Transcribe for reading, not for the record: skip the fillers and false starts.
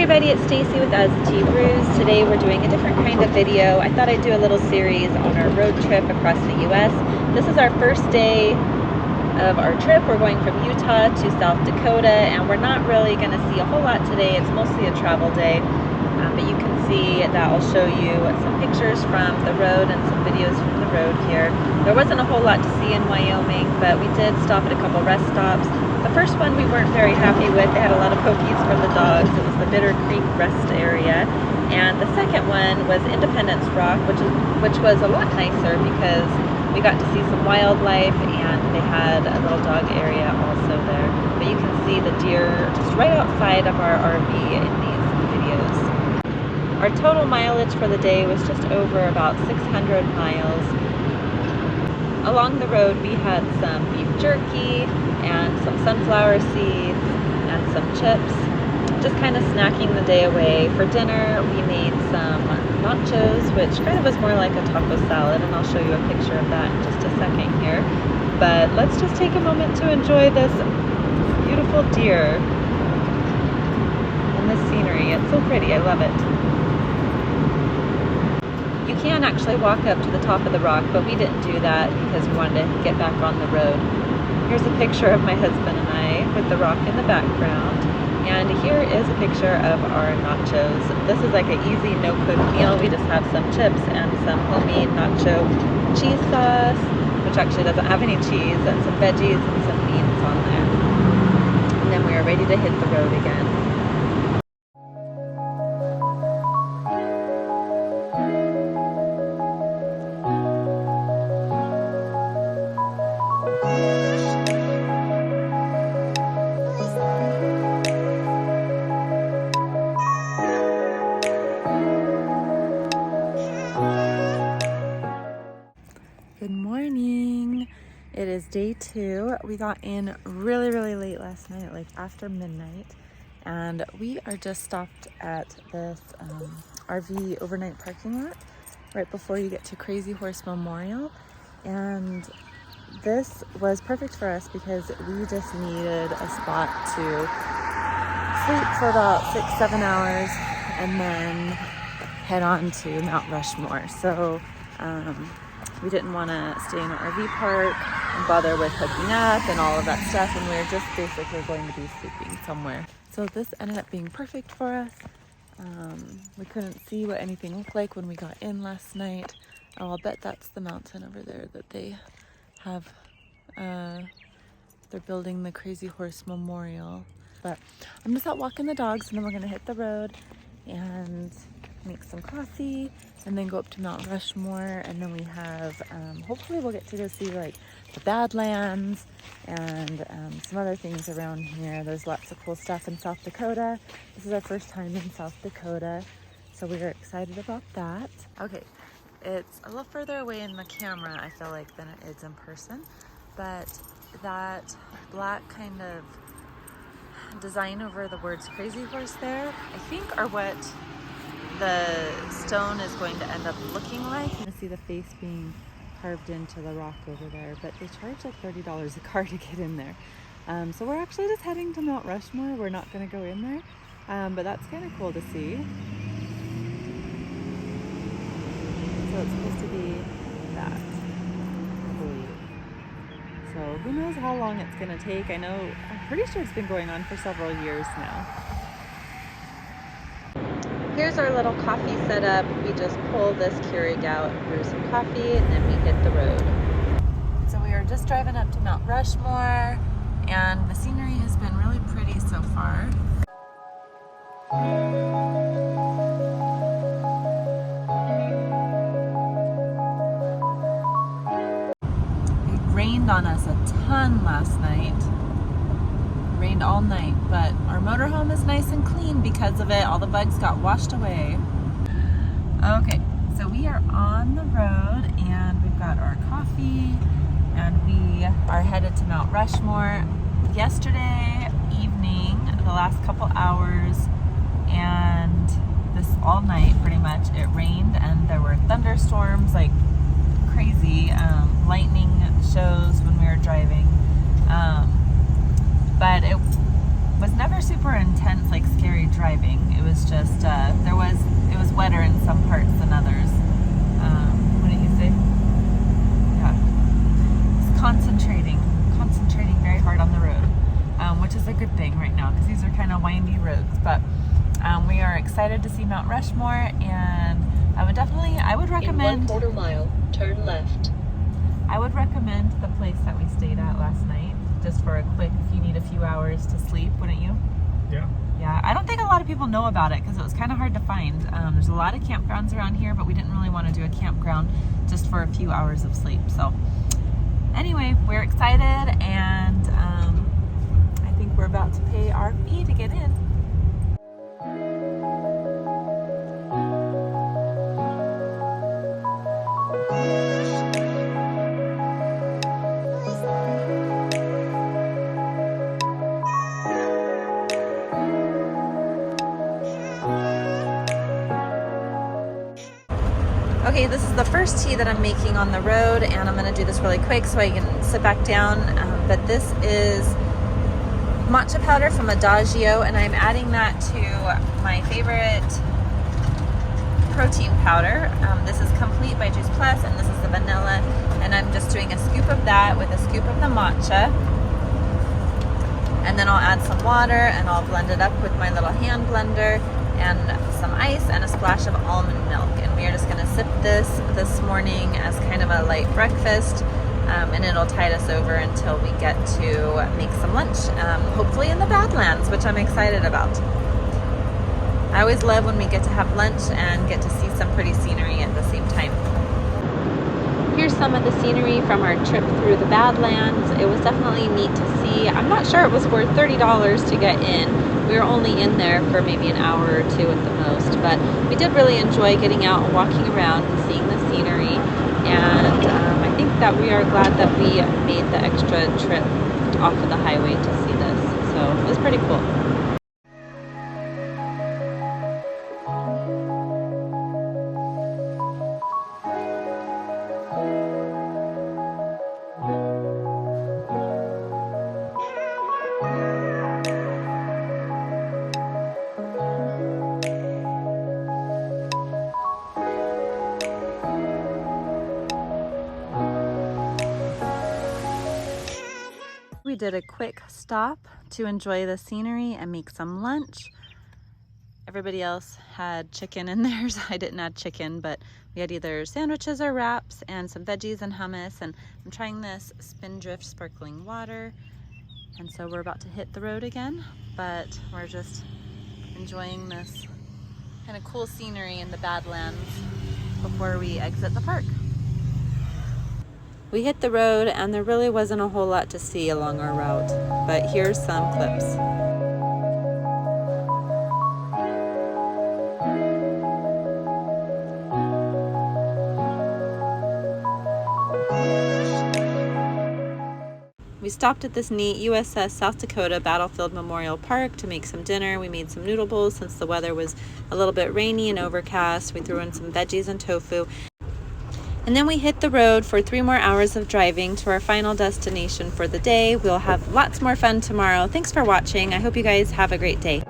everybody, it's Stacy with Us Tea Brews. Today we're doing a different kind of video. I thought I'd do a little series on our road trip across the U.S. This is our first day of our trip. We're going from Utah to South Dakota, and we're not really going to see a whole lot today. It's mostly a travel day, but you can see that I'll show you some pictures from the road and some videos from the road here. There wasn't a whole lot to see in Wyoming, but we did stop at a couple rest stops. The first one we weren't very happy with. They had a lot of pokies for the dogs. It was the Bitter Creek Rest area. And the second one was Independence Rock, which was a lot nicer because we got to see some wildlife, and they had a little dog area also there. But you can see the deer just right outside of our RV in these videos. Our total mileage for the day was just over about 600 miles. Along the road we had some beef jerky and some sunflower seeds and some chips, just kind of snacking the day away. For dinner we made some nachos, which kind of was more like a taco salad, and I'll show you a picture of that in just a second here. But let's just take a moment to enjoy this beautiful deer and this scenery. It's so pretty, I love it. You can actually walk up to the top of the rock, but we didn't do that because we wanted to get back on the road. Here's a picture of my husband and I with the rock in the background. And here is a picture of our nachos. This is like an easy no-cook meal. We just have some chips and some homemade nacho cheese sauce, which actually doesn't have any cheese, and some veggies and some beans on there. And then we are ready to hit the road again. Good morning. It is day 2. We got in really late last night, like after midnight, and we are just stopped at this RV overnight parking lot right before you get to Crazy Horse Memorial. And this was perfect for us because we just needed a spot to sleep for about 6-7 hours and then head on to Mount Rushmore. So we didn't want to stay in an RV park and bother with hooking up and all of that stuff, and we were just basically going to be sleeping somewhere. So this ended up being perfect for us. We couldn't see what anything looked like when we got in last night. Oh, I'll bet that's the mountain over there that they have. They're building the Crazy Horse Memorial. But I'm just out walking the dogs, and then we're going to hit the road and make some coffee and then go up to Mount Rushmore. And then we have hopefully we'll get to go see like the Badlands and some other things around here. There's lots of cool stuff in South Dakota. This is our first time in South Dakota, so we're excited about that. Okay, it's a little further away in the camera, I feel like, than it is in person, but that black kind of design over the words Crazy Horse there, I think are what the stone is going to end up looking like. You can see the face being carved into the rock over there, but they charge like $30 a car to get in there. So we're actually just heading to Mount Rushmore. We're not going to go in there, but that's kind of cool to see. So it's supposed to be that, I believe. So who knows how long it's going to take. I'm pretty sure it's been going on for several years now. Here's our little coffee setup. We just pull this Keurig out, brew some coffee, and then we hit the road. So we are just driving up to Mount Rushmore, and the scenery has been really pretty so far. It rained on us a ton last night. Rained all night, but our motorhome is nice and clean because of it. All the bugs got washed away. Okay, so we are on the road and we've got our coffee and we are headed to Mount Rushmore. Yesterday evening, the last couple hours, and this all night pretty much, it rained and there were thunderstorms like crazy, lightning shows when we were driving. But it was never super intense, like scary driving. It was was just, it was wetter in some parts than others. What did you say? Yeah. It's concentrating very hard on the road, which is a good thing right now because these are kind of windy roads. But we are excited to see Mount Rushmore, and I would recommend. In 1/4 mile, turn left. I would recommend the place that we stayed at last night, just for a quick, if you need a few hours to sleep, wouldn't you? Yeah. Yeah, I don't think a lot of people know about it because it was kind of hard to find. There's a lot of campgrounds around here, but we didn't really want to do a campground just for a few hours of sleep. So anyway, we're excited, and I think we're about to pay our fee to get in. Okay, this is the first tea that I'm making on the road, and I'm going to do this really quick so I can sit back down. But this is matcha powder from Adagio, and I'm adding that to my favorite protein powder. This is Complete by Juice Plus, and this is the vanilla. And I'm just doing a scoop of that with a scoop of the matcha. And then I'll add some water, and I'll blend it up with my little hand blender, and some ice and a splash of almond milk. And we are just going to sip this morning as kind of a light breakfast, and it'll tide us over until we get to make some lunch, hopefully in the Badlands, which I'm excited about. I always love when we get to have lunch and get to see some pretty scenery at the same time. Here's some of the scenery from our trip through the Badlands. It was definitely neat to see. I'm not sure it was worth $30 to get in. We were only in there for maybe an hour or two at the most, but we did really enjoy getting out and walking around and seeing the scenery. And I think that we are glad that we made the extra trip off of the highway to see this. So it was pretty cool. We did a quick stop to enjoy the scenery and make some lunch. Everybody else had chicken in theirs. I didn't add chicken, but we had either sandwiches or wraps and some veggies and hummus. And I'm trying this Spindrift sparkling water. And so we're about to hit the road again, but we're just enjoying this kind of cool scenery in the Badlands before we exit the park. We hit the road, and there really wasn't a whole lot to see along our route, but here's some clips. We stopped at this neat USS South Dakota Battlefield Memorial Park to make some dinner. We made some noodle bowls since the weather was a little bit rainy and overcast. We threw in some veggies and tofu. And then we hit the road for 3 more hours of driving to our final destination for the day. We'll have lots more fun tomorrow. Thanks for watching. I hope you guys have a great day.